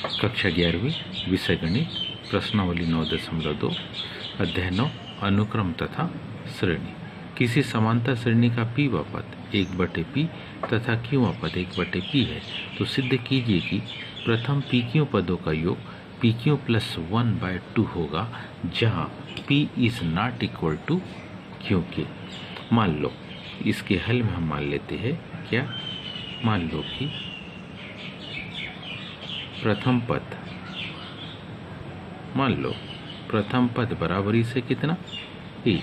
कक्षा 11वीं विषय गणित प्रश्नावली 9.2 अध्याय 9 अनुक्रम तथा श्रेणी। किसी समांतर श्रेणी का p व पद 1/p तथा q व पद 1/p है तो सिद्ध कीजिए कि प्रथम pq पदों का योग pq + 1/2 होगा जहाँ p is not equal to q के। मान लो इसके हल में हम मान लेते हैं क्या, मान लो कि प्रथम पद बराबरी से कितना a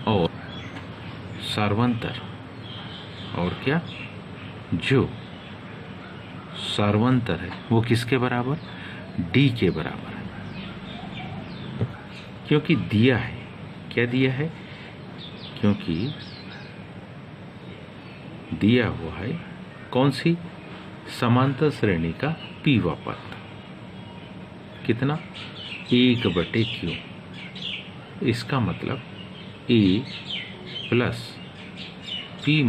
और सार्वंतर और क्या जो सार्वंतर है वो किसके बराबर, d के बराबर है। क्योंकि दिया है, क्या दिया है, क्योंकि दिया हुआ है कौन सी समांतर श्रेणी का p व पद कितना 1/q। इसका मतलब a + p -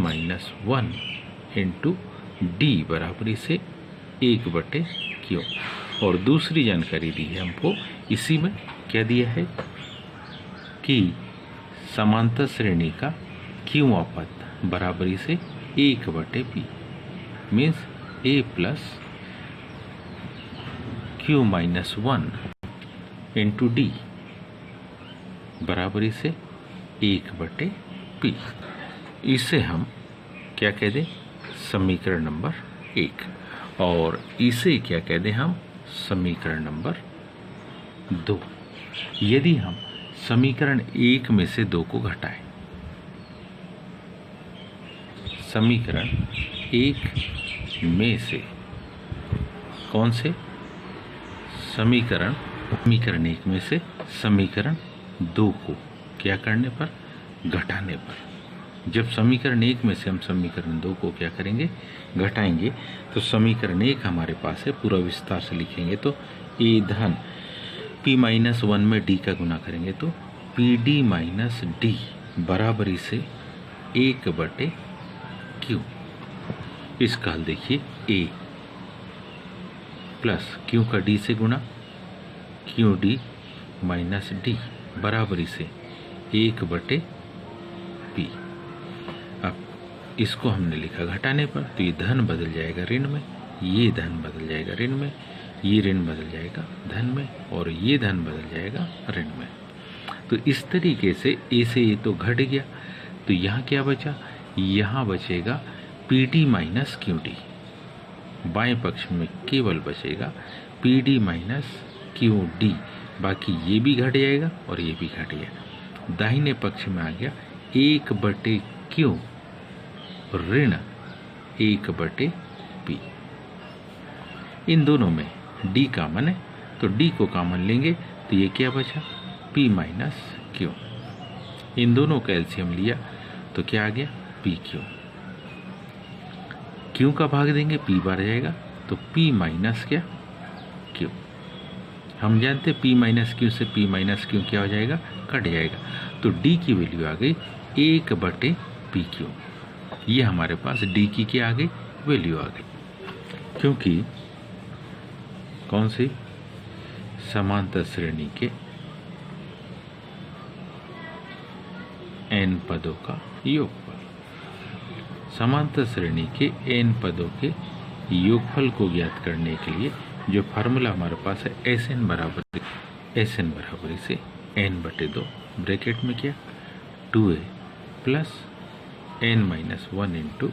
1 इंटू d बराबरी से 1/q। और दूसरी जानकारी दी है हमको, इसी में क्या दिया है कि समांतर श्रेणी का q व पद बराबरी से 1/p means a + q - 1 into d बराबरी से 1/p। इसे हम क्या कह दें, समीकरण नंबर 1, और इसे क्या कह दें हम, समीकरण नंबर 2। यदि हम समीकरण 1 में से 2 को घटाएं, समीकरण 1 में से कौन से, समीकरण 1 में से समीकरण 2 को क्या करने पर, घटाने पर। जब समीकरण 1 में से हम समीकरण 2 को क्या करेंगे, घटाएंगे, तो समीकरण 1 हमारे पास है, पूरा विस्तार से लिखेंगे तो a धन p - 1 में d का गुना करेंगे तो pd - d बराबरी से 1/q। इसका हल देखिए, a प्लस q का d से गुणा qd - d बराबरी से 1/p। अब इसको हमने लिखा घटाने पर, तो ये धन बदल जाएगा ऋण में, ये धन बदल जाएगा ऋण में, ये ऋण बदल जाएगा धन में, और ये धन बदल जाएगा ऋण में। तो इस तरीके से ए से ये तो घट गया, तो यहाँ क्या बचा, यहाँ बचेगा pd - qd। बाएं पक्ष में केवल बचेगा pd - qd, बाकी ये भी घट जाएगा और ये भी घट गया। दाहिने पक्ष में आ गया 1/q ऋण 1/p। इन दोनों में d कॉमन है, तो d को कॉमन लेंगे तो ये क्या बचा, p - q। इन दोनों का एलसीएम लिया तो क्या आ गया, pq। q का भाग देंगे p बार जाएगा तो p - क्या, q। हम जानते p - q से p - q क्या हो जाएगा, कट जाएगा, तो d की वैल्यू आ गई 1/pq। ये हमारे पास d की क्या आ गई, वैल्यू आ गई, क्योंकि कौन सी, समांतर श्रेणी के n पदों का योगफल। समांतर श्रेणी के n पदों के योगफल को ज्ञात करने के लिए जो फार्मूला हमारे पास है, Sn बराबरी से n/2 ब्रैकेट में क्या 2a + n - 1 इंटू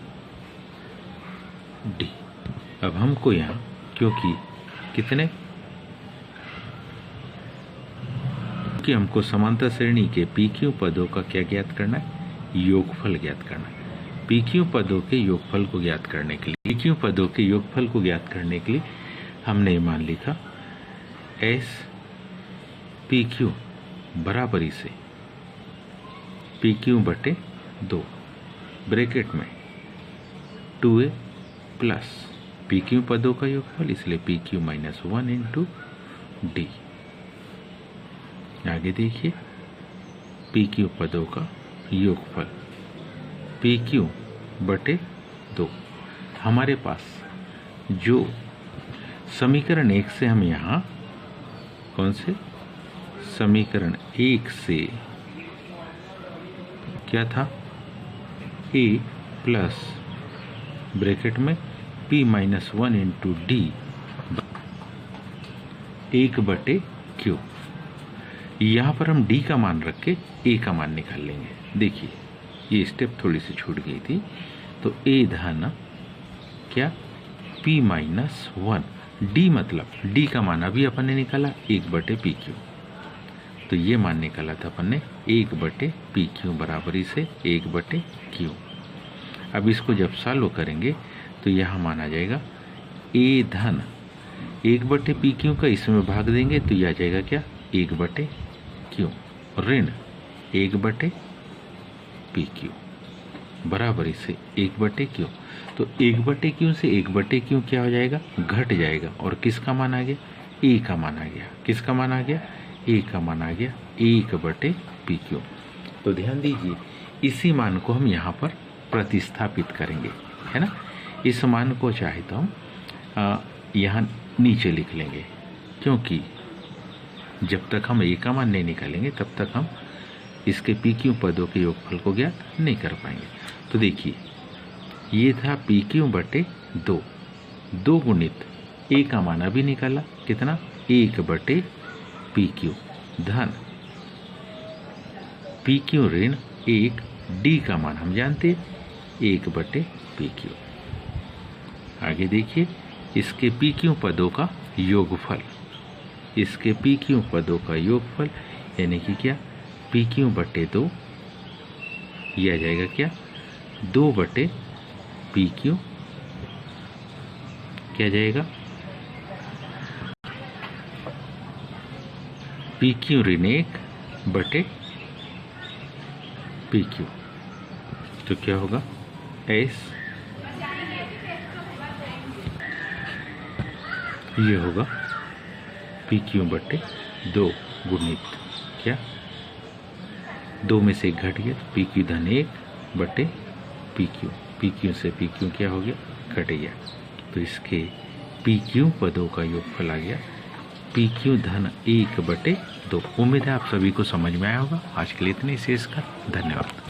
d। अब हमको यहाँ क्योंकि कितने, कि हमको समांतर श्रेणी के pq पदों का क्या ज्ञात करना है, योगफल ज्ञात करना है। pq पदों के योगफल को ज्ञात करने के लिए, pq पदों के योगफल को ज्ञात करने के लिए हमने ये मान लिखा s pq बराबरी से pq/2 ब्रैकेट में 2a प्लस pq पदों का योगफल, इसलिए pq - 1 इंटू d। आगे देखिए, pq पदों का योगफल pq/2। हमारे पास जो समीकरण 1 से हम यहाँ कौन से समीकरण 1 से क्या था a प्लस ब्रैकेट में p minus 1 into D 1/q। यहाँ पर हम d का मान रख के a का मान निकाल लेंगे। देखिए ये स्टेप थोड़ी सी छूट गई थी। तो a धन क्या p माइनस 1, d मतलब d का मान अभी अपन ने निकाला 1/pq। तो ये मान निकाला था अपन ने 1/pq बराबरी से 1/q। अब इसको जब सॉल्व करेंगे तो यहाँ मान आ जाएगा a धन 1/pq का इसमें भाग देंगे तो यह आ जाएगा क्या 1/q ऋण 1/pq बराबरी से 1/q। तो 1/q से 1/q क्या हो जाएगा घट जाएगा और किसका मान आ गया a का मान आ गया। किसका मान आ गया a का मान आ गया 1/pq। तो ध्यान दीजिए इसी मान को हम यहाँ पर प्रतिस्थापित करेंगे, है ना। इस मान को चाहे तो हम यहाँ नीचे लिख लेंगे, क्योंकि जब तक हम a का मान नहीं निकालेंगे तब तक हम इसके pq पदों के योगफल को ज्ञात नहीं कर पाएंगे। तो देखिए ये था pq/2, 2 गुणित a का मान अभी निकाला कितना 1/pq धन pq ऋण 1 d का मान हम जानते हैं 1/pq। आगे देखिए इसके pq पदों का योगफल, इसके pq पदों का योगफल यानी कि क्या pq/2 ये आ जाएगा क्या 2/pq क्या जाएगा pq ऋण 1/pq। तो क्या होगा s ये होगा pq/2 गुणित क्या 2 में से 1 घट गया तो pq धन 1/pq, pq से pq क्या हो गया घट गया। तो इसके pq पदों का योगफल आ गया pq धन 1/2। उम्मीद है आप सभी को समझ में आया होगा। आज के लिए इतने शेष का धन्यवाद।